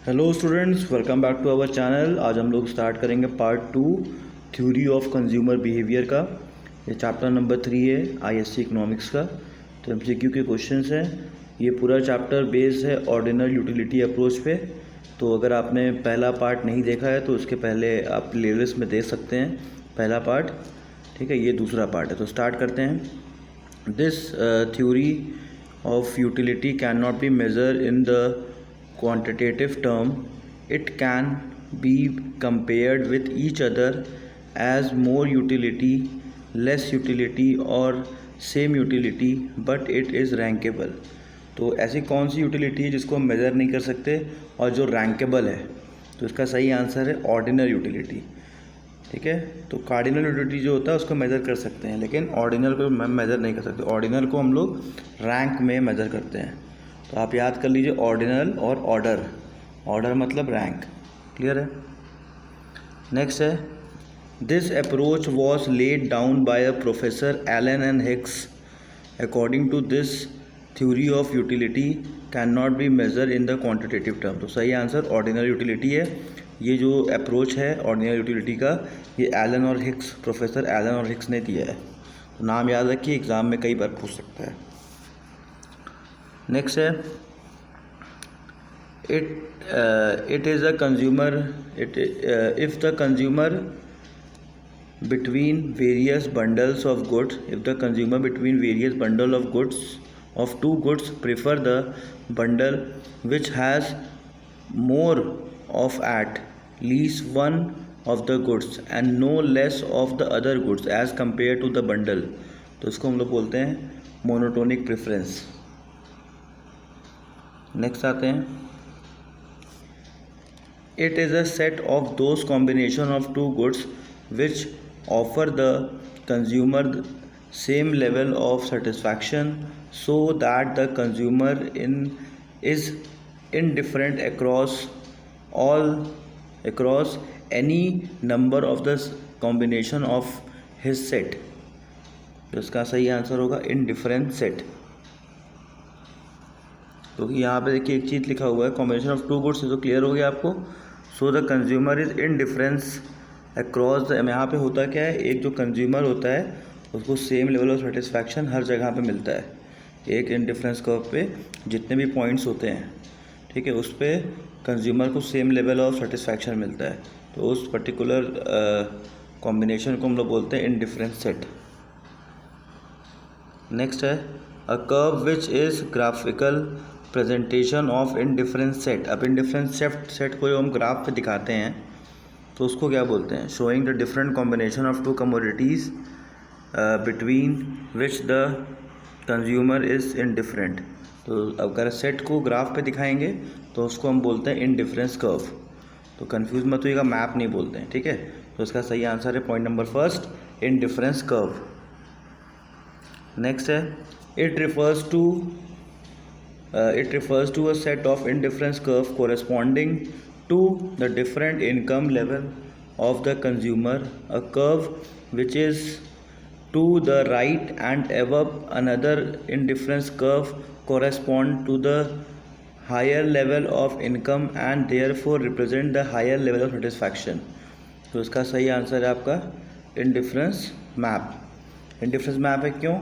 Hello students, welcome back to our channel. आज हम लोग स्टार्ट करेंगे part 2 theory of consumer behaviour का। ये चैप्टर नंबर 3 है आईएससी इकोनॉमिक्स का। तो एमसीक्यू के क्वेश्चंस हैं। ये पूरा चैप्टर बेस्ड है ऑर्डिनल यूटिलिटी अप्रोच पे। तो अगर आपने पहला पार्ट नहीं देखा है तो उसके पहले आप प्लेलिस्ट में देख सकते हैं पहला पार्ट। ठीक है, ये दूसरा पार्ट है। तो स्टार्ट करते हैं। This theory of utility can not be measure in the quantitative term. It can be compared with each other as more utility, less utility or same utility, but it is rankable. तो ऐसी कौन सी utility है जिसको हम measure नहीं कर सकते और जो रैंकेबल है? तो इसका सही आंसर है ऑर्डिनल यूटिलिटी। ठीक है, तो कार्डिनल यूटिलिटी जो होता है उसको मेज़र कर सकते हैं, लेकिन ऑर्डिनल को हम मेज़र नहीं कर सकते। ऑर्डिनल को हम लोग रैंक में मेज़र करते हैं। तो आप याद कर लीजिए ऑर्डिनल और ऑर्डर। ऑर्डर मतलब रैंक। क्लियर है? नेक्स्ट है, this approach was laid down by a professor Allen and Hicks. According to this theory of utility can not be measure in the quantitative term. तो सही answer ordinal utility है। ये जो approach है ordinal utility का, ये Elon और Hicks, professor Elon और हिक्स ने दिया है। तो नाम याद रखिए, एग्ज़ाम में कई बार पूछ सकता है। नेक्स्ट है, it is a consumer if the consumer between various bundles of goods of two goods prefer the bundle which has more of at least one of the goods and no less of the other goods as compared to the bundle, तो इसको हम लोग बोलते हैं monotonic preference. Next आते हैं, it is a set of those combination of two goods which offer the consumer same level of satisfaction so that the consumer is indifferent across any number of the combination of his set। तो इसका सही answer होगा indifferent set। तो यहाँ पे देखिए एक चीज़ लिखा हुआ है कॉम्बिनेशन ऑफ टू गुड्स, तो क्लियर हो गया आपको। So the consumer is indifference across the, यहाँ पे होता क्या है, एक जो कंज्यूमर होता है उसको सेम लेवल ऑफ सेटिस्फैक्शन हर जगह पे मिलता है। एक इनडिफरेंस कर्व पे जितने भी पॉइंट्स होते हैं, ठीक है, उस पर कंज्यूमर को सेम लेवल ऑफ सेटिस्फैक्शन मिलता है। तो उस पर्टिकुलर कॉम्बिनेशन को हम लोग बोलते हैं इनडिफरेंस सेट। नेक्स्ट है, a curve which is graphical presentation of indifference set. अब इनडिफरेंस सेट को जो हम ग्राफ पे दिखाते हैं तो उसको क्या बोलते हैं? Showing the different combination of two commodities between which the consumer is indifferent. तो अगर सेट को ग्राफ पे दिखाएंगे तो उसको हम बोलते हैं इनडिफरेंस कर्व। तो कंफ्यूज मत होइएगा, मैप नहीं बोलते हैं। ठीक है, तो इसका सही आंसर है point number first, indifference curve. Next है, it refers to a set of indifference curve corresponding to the different income level of the consumer. A curve which is to the right and above another indifference curve correspond to the higher level of income and therefore represent the higher level of satisfaction। तो इसका सही answer है आपका indifference map. Indifference map है क्यों?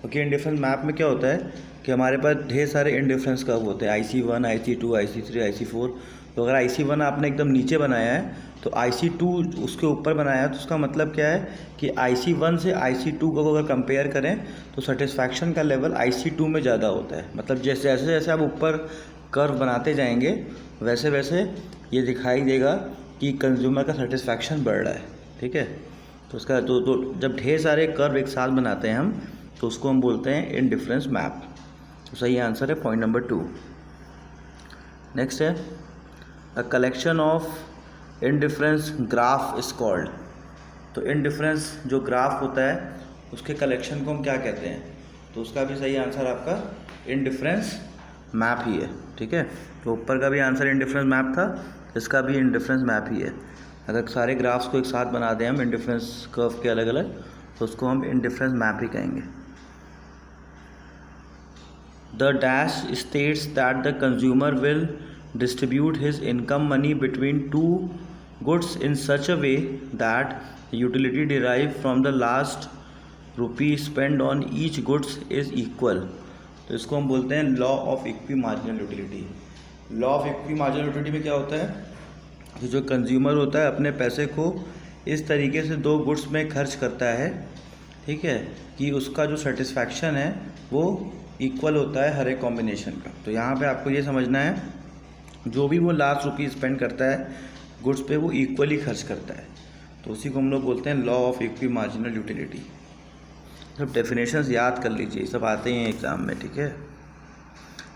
क्योंकि indifference map में क्या होता है कि हमारे पास ढेर सारे इंडिफरेंस कर्व होते हैं, IC1, IC2, IC3, IC4। तो अगर IC1 आपने एकदम नीचे बनाया है तो IC2 उसके ऊपर बनाया है, तो उसका मतलब क्या है कि IC1 से IC2 को अगर कंपेयर करें तो सेटिस्फैक्शन का लेवल IC2 में ज़्यादा होता है। मतलब जैसे जैसे आप ऊपर कर्व बनाते जाएंगे वैसे वैसे ये दिखाई देगा कि कंज्यूमर का सेटिस्फैक्शन बढ़ रहा है। ठीक है, तो उसका तो जब ढेर सारे कर्व एक साथ बनाते हैं हम तो उसको हम बोलते हैं इनडिफरेंस मैप। तो सही आंसर है पॉइंट नंबर 2। नेक्स्ट है, a collection of indifference graph is called. तो इनडिफरेंस जो ग्राफ होता है उसके कलेक्शन को हम क्या कहते हैं? तो उसका भी सही आंसर आपका इनडिफरेंस मैप ही है। ठीक है, तो ऊपर का भी आंसर इनडिफरेंस मैप था, इसका भी इनडिफरेंस मैप ही है। अगर सारे ग्राफ्स को एक साथ बना दें हम इनडिफरेंस कर्व के अलग अलग, तो उसको हम इनडिफरेंस मैप ही कहेंगे। The dash states that the consumer will distribute his income money between two goods in such a way that the utility derived from the last rupee spent on each goods is equal. तो इसको हम बोलते हैं law of equi marginal utility. Law of equi marginal utility में क्या होता है कि जो कंज्यूमर होता है अपने पैसे को इस तरीके से दो गुड्स में खर्च करता है, ठीक है, कि उसका जो सेटिस्फैक्शन है वो इक्वल होता है हर एक कॉम्बिनेशन का. तो यहाँ पे आपको ये समझना है जो भी वो लास्ट रुपी स्पेंड करता है गुड्स पे वो इक्वली खर्च करता है. तो उसी को हम लोग बोलते हैं law of equi marginal utility. सब डेफिनेशंस याद कर लीजिए, सब आते हैं एग्ज़ाम में, ठीक है.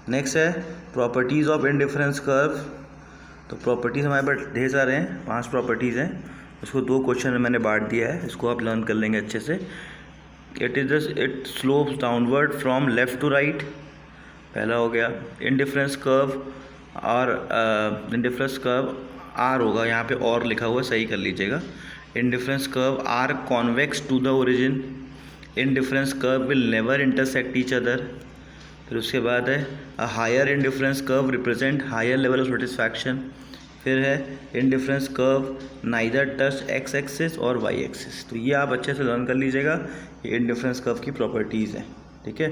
नेक्स्ट है प्रॉपर्टीज़ ऑफ इनडिफरेंस कर्व. तो प्रॉपर्टीज़ हमारे पास ढेर सारे हैं, 5 प्रॉपर्टीज़ हैं. इसको 2 क्वेश्चन में मैंने बांट दिया है, इसको आप लर्न कर लेंगे अच्छे से. It slopes downward from left to right, पहला हो गया. इनडिफरेंस कर्व और इनडिफरेंस कर्व आर होगा, यहाँ पे और लिखा हुआ है, सही कर लीजिएगा. Indifference curve are convex to the origin. Indifference curve will never intersect each other. फिर उसके बाद है a higher indifference curve represent higher level of satisfaction. फिर है indifference curve neither touch X axis और वाई एक्सिस. तो ये आप अच्छे से लर्न कर लीजिएगा, ये इनडिफरेंस कर्व की प्रॉपर्टीज़ हैं, ठीक है.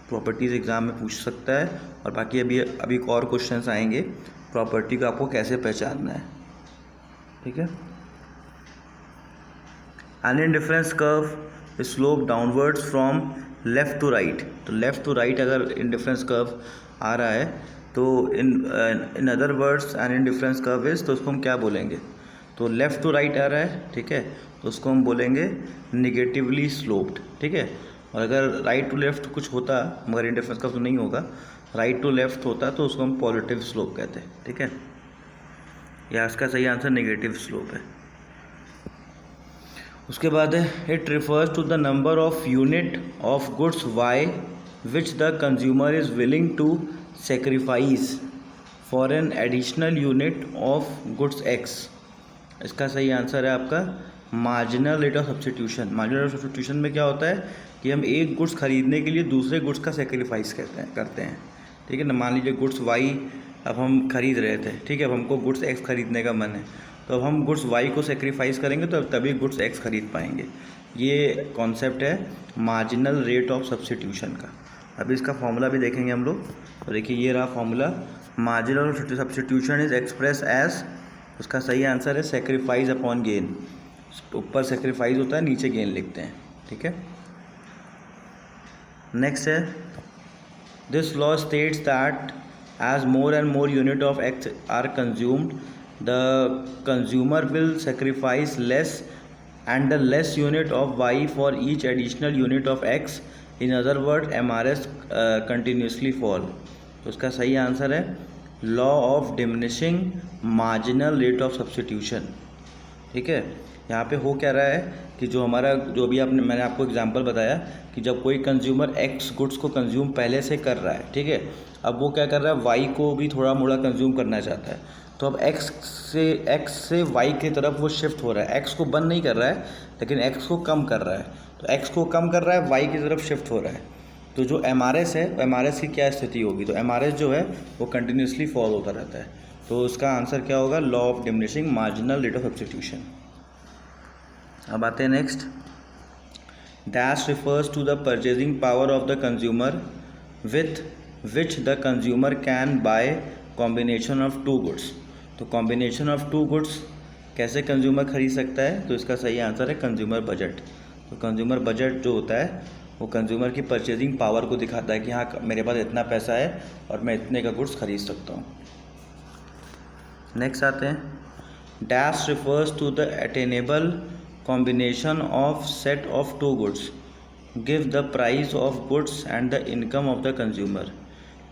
प्रॉपर्टीज़ एग्ज़ाम में पूछ सकता है. और बाकी अभी और क्वेश्चंस आएंगे प्रॉपर्टी को आपको कैसे पहचानना है, ठीक है. An indifference curve slope downwards from left to right. तो लेफ़्ट टू राइट अगर इनडिफरेंस कर्व आ रहा है तो in other words an indifference curve is, तो उसको हम क्या बोलेंगे. तो लेफ़्ट टू राइट आ रहा है, ठीक है, तो उसको हम बोलेंगे निगेटिवली स्लोप्ड, ठीक है. और अगर राइट टू लेफ़्ट कुछ होता मगर इनडिफरेंस कर्व तो नहीं होगा, राइट टू लेफ़्ट होता तो उसको हम पॉजिटिव स्लोप कहते हैं, ठीक है. या इसका सही आंसर नेगेटिव स्लोप है. उसके बाद है it refers to the number of unit of goods Y which the consumer is willing to sacrifice for an additional unit of goods X. इसका सही आंसर है आपका marginal rate of substitution. Marginal rate of substitution में क्या होता है कि हम एक गुड्स खरीदने के लिए दूसरे गुड्स का सेक्रीफाइस करते हैं, ठीक है ना. मान लीजिए गुड्स वाई अब हम खरीद रहे थे, ठीक है, अब हमको गुड्स एक्स खरीदने का मन है, तो अब हम गुड्स वाई को सेक्रीफाइस करेंगे तो तभी गुड्स एक्स खरीद पाएंगे. ये कॉन्सेप्ट है मार्जिनल रेट ऑफ सब्स्टिट्यूशन का. अभी इसका फॉर्मूला भी देखेंगे हम लोग. तो देखिए ये रहा formula. Marginal substitution is express as, उसका सही आंसर है सेक्रीफाइस अपॉन गेन. ऊपर सेक्रीफाइस होता है, नीचे गेन लिखते हैं, ठीक है. नेक्स्ट है this law states that as more and more unit of X are consumed the consumer will sacrifice less and the less unit of y for each additional unit of x. in other words MRS continuously fall. तो उसका सही answer है law of diminishing marginal rate of substitution, ठीक है. यहाँ पे हो क्या रहा है कि जो हमारा जो भी मैंने आपको एग्जांपल बताया कि जब कोई कंज्यूमर एक्स गुड्स को कंज्यूम पहले से कर रहा है, ठीक है, अब वो क्या कर रहा है वाई को भी थोड़ा मोड़ा कंज्यूम करना चाहता है. तो अब एक्स से वाई की तरफ वो शिफ्ट हो रहा है. एक्स को बंद नहीं कर रहा है लेकिन एक्स को कम कर रहा है. तो एक्स को कम कर रहा है, वाई की तरफ शिफ्ट हो रहा है. तो जो MRS है MRS की क्या स्थिति होगी. तो MRS जो है वो कंटिन्यूसली फॉल होता रहता है. तो उसका आंसर क्या होगा law of diminishing marginal rate of substitution. अब आते हैं next. Dash refers to the purchasing power of the consumer with which the consumer can buy combination of two goods. तो कॉम्बिनेशन ऑफ टू गुड्स कैसे कंज्यूमर खरीद सकता है. तो इसका सही आंसर है कंज्यूमर बजट. तो कंज्यूमर बजट जो होता है वो कंज्यूमर की परचेजिंग पावर को दिखाता है कि हाँ मेरे पास इतना पैसा है और मैं इतने का गुड्स खरीद सकता हूँ. नेक्स्ट आते हैं dash refers to the attainable combination of set of two goods give the price of goods and the income of the consumer.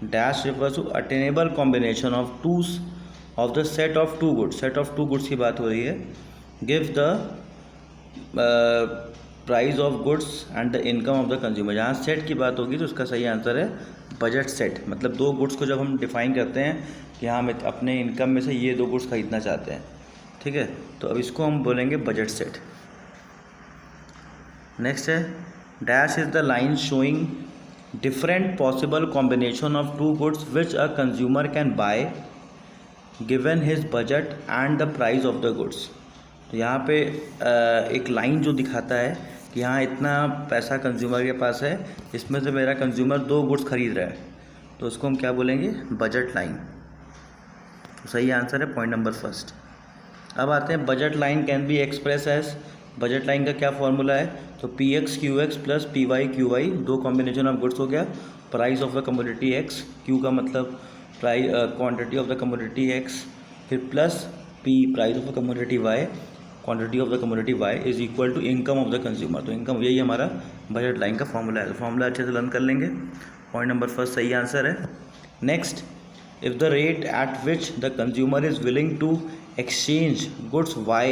Dash refers to attainable combination of the set of two goods. Set of two goods की बात हो रही है. Give the price of goods and the income of the consumer. जहाँ set की बात होगी तो उसका सही आंसर है बजट सेट. मतलब दो गुड्स को जब हम डिफाइन करते हैं कि हाँ हम अपने इनकम में से ये दो गुड्स खरीदना चाहते हैं, ठीक है, तो अब इसको हम बोलेंगे बजट सेट. नेक्स्ट है dash is the line showing different possible combination of two goods which a consumer can buy given his budget and the price of the goods. तो यहाँ पे एक लाइन जो दिखाता है कि यहाँ इतना पैसा कंज्यूमर के पास है, इसमें से मेरा कंज्यूमर 2 गुड्स खरीद रहा है, तो उसको हम क्या बोलेंगे, बजट लाइन। तो सही आंसर है पॉइंट नंबर फर्स्ट। अब आते हैं budget line can be express as, budget line का क्या फॉर्मूला है, तो P X Q X plus P Y Q Y, 2 combination of goods हो गया, price of the commodity X, Q का मतलब price quantity of the commodity X, फिर plus P price of the commodity Y, quantity of the commodity Y is equal to income of the consumer. तो income, यही हमारा budget line का formula है। Formula अच्छे से लर्न कर लेंगे। पॉइंट नंबर फर्स्ट सही आंसर है। Next, if the rate at which the consumer is willing to exchange goods y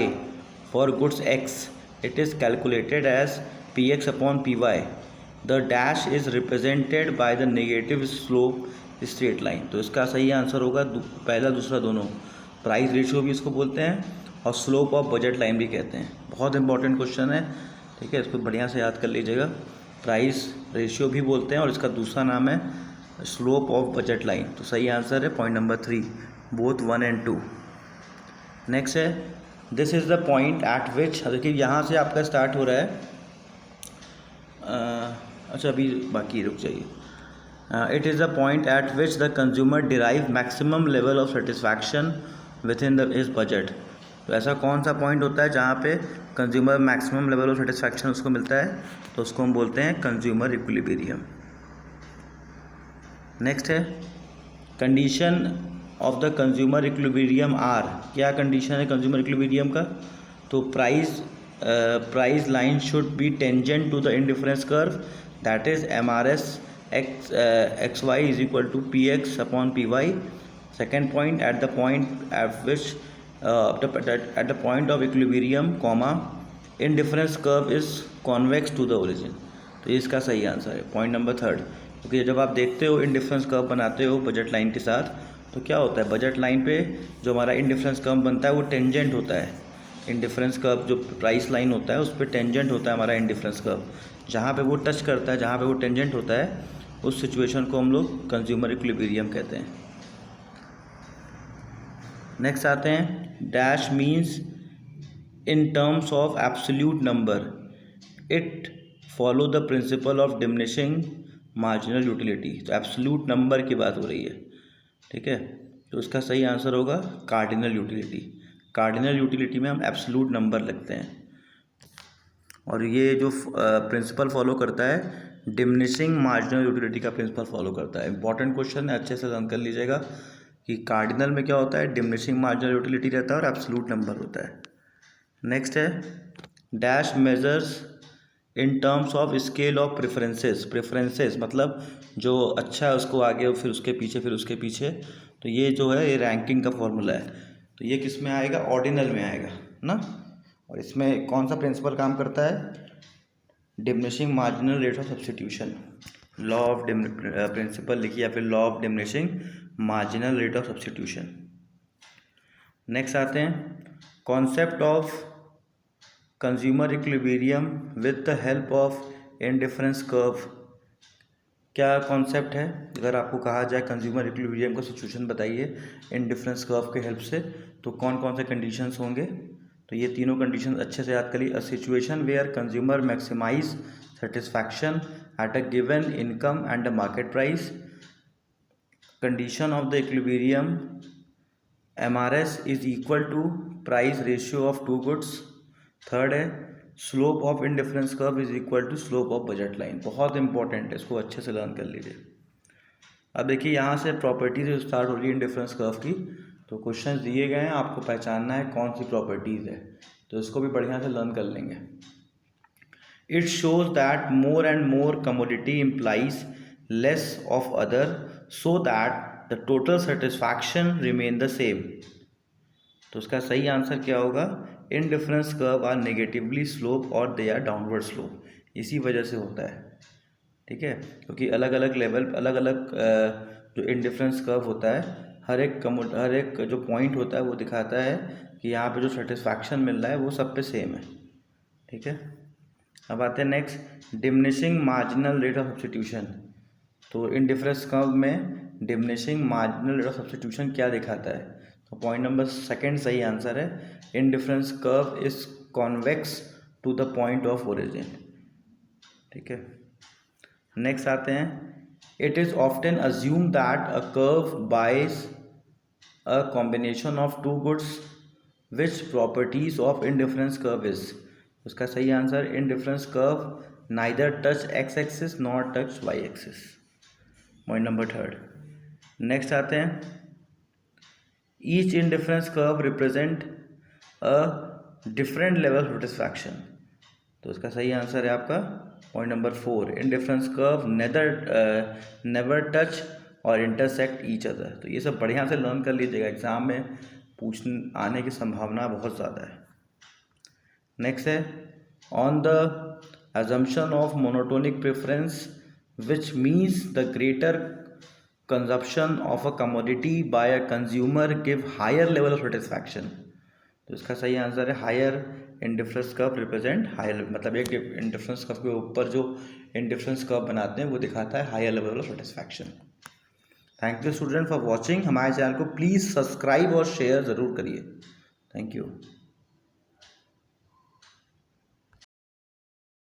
for goods x, it is calculated as px upon py. The dash is represented by the negative slope straight line। तो इसका सही answer होगा पहला दूसरा दोनों। Price ratio भी इसको बोलते हैं और स्लोप ऑफ बजट लाइन भी कहते हैं। बहुत इंपॉर्टेंट क्वेश्चन है, ठीक है, इसको बढ़िया से याद कर लीजिएगा। प्राइस रेशियो भी बोलते हैं और इसका दूसरा नाम है स्लोप ऑफ बजट लाइन। तो सही आंसर है point number 3, both 1 and 2। Next है, this is the point at which, देखिए यहाँ से आपका स्टार्ट हो रहा है, अच्छा अभी बाकी रुक जाइए। It is the point at which the consumer derive maximum level of satisfaction within the his budget. तो ऐसा कौन सा पॉइंट होता है जहाँ पे consumer maximum level of satisfaction उसको मिलता है, तो उसको हम बोलते हैं कंज्यूमर इक्विलिब्रियम। नेक्स्ट है, condition of the consumer equilibrium are. क्या कंडीशन है कंज्यूमर इक्विलिब्रियम का, तो price line should be tangent to the indifference curve, that is M R S X Y is equal to P X upon P Y. Second point, at the point at which at the point of equilibrium comma indifference curve is convex to the origin. तो ये इसका सही answer है point number 3। क्योंकि जब आप देखते हो इंडिफरेंस कर्व बनाते हो बजट लाइन के साथ, तो क्या होता है, बजट लाइन पे जो हमारा इंडिफरेंस कर्व बनता है वो टेंजेंट होता है। इंडिफरेंस कर्व जो प्राइस लाइन होता है उस पर टेंजेंट होता है हमारा इंडिफरेंस कर्व। जहाँ पे वो टच करता है, जहाँ पे वो टेंजेंट होता है, उस सिचुएशन को हम लोग कंज्यूमर इक्विलिब्रियम कहते हैं। नेक्स्ट आते हैं, dash means in terms of absolute number, it follow the principle of diminishing marginal utility. तो एब्सोल्यूट नंबर की बात हो रही है, ठीक है, तो इसका सही आंसर होगा कार्डिनल यूटिलिटी। कार्डिनल यूटिलिटी में हम एब्सोल्यूट नंबर लिखते हैं और ये जो प्रिंसिपल फॉलो करता है डिमिनिशिंग मार्जिनल यूटिलिटी का प्रिंसिपल फॉलो करता है। इंपॉर्टेंट क्वेश्चन है, अच्छे से लर्न कर लीजिएगा कि कार्डिनल में क्या होता है, डिमिनिशिंग मार्जिनल यूटिलिटी रहता है और एब्सोल्यूट नंबर होता है। नेक्स्ट है, dash measures in terms of scale of preferences. Preferences मतलब जो अच्छा है उसको आगे, फिर उसके पीछे, फिर उसके पीछे। तो ये जो है ये रैंकिंग का फॉर्मूला है। तो ये किस में आएगा, ऑर्डिनल में आएगा ना। और इसमें कौन सा प्रिंसिपल काम करता है, diminishing marginal rate of substitution. Law of principle लिखिए या फिर law of diminishing marginal rate of substitution. Next आते हैं, concept of consumer equilibrium with the help of indifference curve. क्या कॉन्सेप्ट है, अगर आपको कहा जाए कंज्यूमर इक्विलिब्रियम का सिचुएशन बताइए इंडिफरेंस कर्व के हेल्प से, तो कौन कौन से कंडीशंस होंगे, तो ये तीनों कंडीशन अच्छे से याद करिए। A situation where consumer maximize satisfaction at a given income and a market price. Condition of the equilibrium MRS is equal to price ratio of 2 goods. Third है, slope of indifference curve is equal to slope of budget line. बहुत important है, इसको अच्छे से learn कर लीजिए। अब देखिए यहाँ से प्रॉपर्टीज स्टार्ट हो रही है इंडिफरेंस कर्व की। तो क्वेश्चंस दिए गए हैं, आपको पहचानना है कौन सी प्रॉपर्टीज़ है, तो इसको भी बढ़िया से लर्न कर लेंगे। It shows that more and more commodity implies less of other so that the total satisfaction remain the same. तो उसका सही आंसर क्या होगा, indifference curve are negatively slope और दे आर डाउनवर्ड स्लोप। इसी वजह से होता है, ठीक है, क्योंकि अलग अलग लेवल, अलग अलग जो इंडिफरेंस कर्व होता है, हर एक जो पॉइंट होता है वो दिखाता है कि यहाँ पे जो सेटिस्फैक्शन मिल रहा है वो सब पे सेम है, ठीक है। अब आते हैं next, diminishing marginal rate of substitution. तो इंडिफरेंस कर्व में diminishing marginal rate of substitution क्या दिखाता है, तो पॉइंट नंबर सेकंड सही आंसर है, indifference curve is convex to the point of origin. ठीक है, नेक्स्ट आते हैं, it is often assume that a curve buys a combination of two goods, which properties of indifference curve is. उसका सही answer, indifference curve neither touch X axis not touch Y axis. Point number third. Next आते हैं, each indifference curve represent a different level of satisfaction. तो इसका सही answer है आपका point number 4, indifference curve never touch और intersect each other. तो ये सब बढ़िया से लर्न कर लीजिएगा, एग्जाम में पूछने आने की संभावना बहुत ज़्यादा है। नेक्स्ट है, on the assumption of monotonic preference, which means the greater consumption of a commodity by a consumer give higher level of satisfaction। तो इसका सही आंसर है higher indifference curve represent higher, मतलब एक इंडिफरेंस कर्व के ऊपर जो इंडिफरेंस कर्व बनाते हैं वो दिखाता है higher level of satisfaction. Thank you student for watching. हमारे चैनल को प्लीज़ सब्सक्राइब और शेयर ज़रूर करिए। Thank you.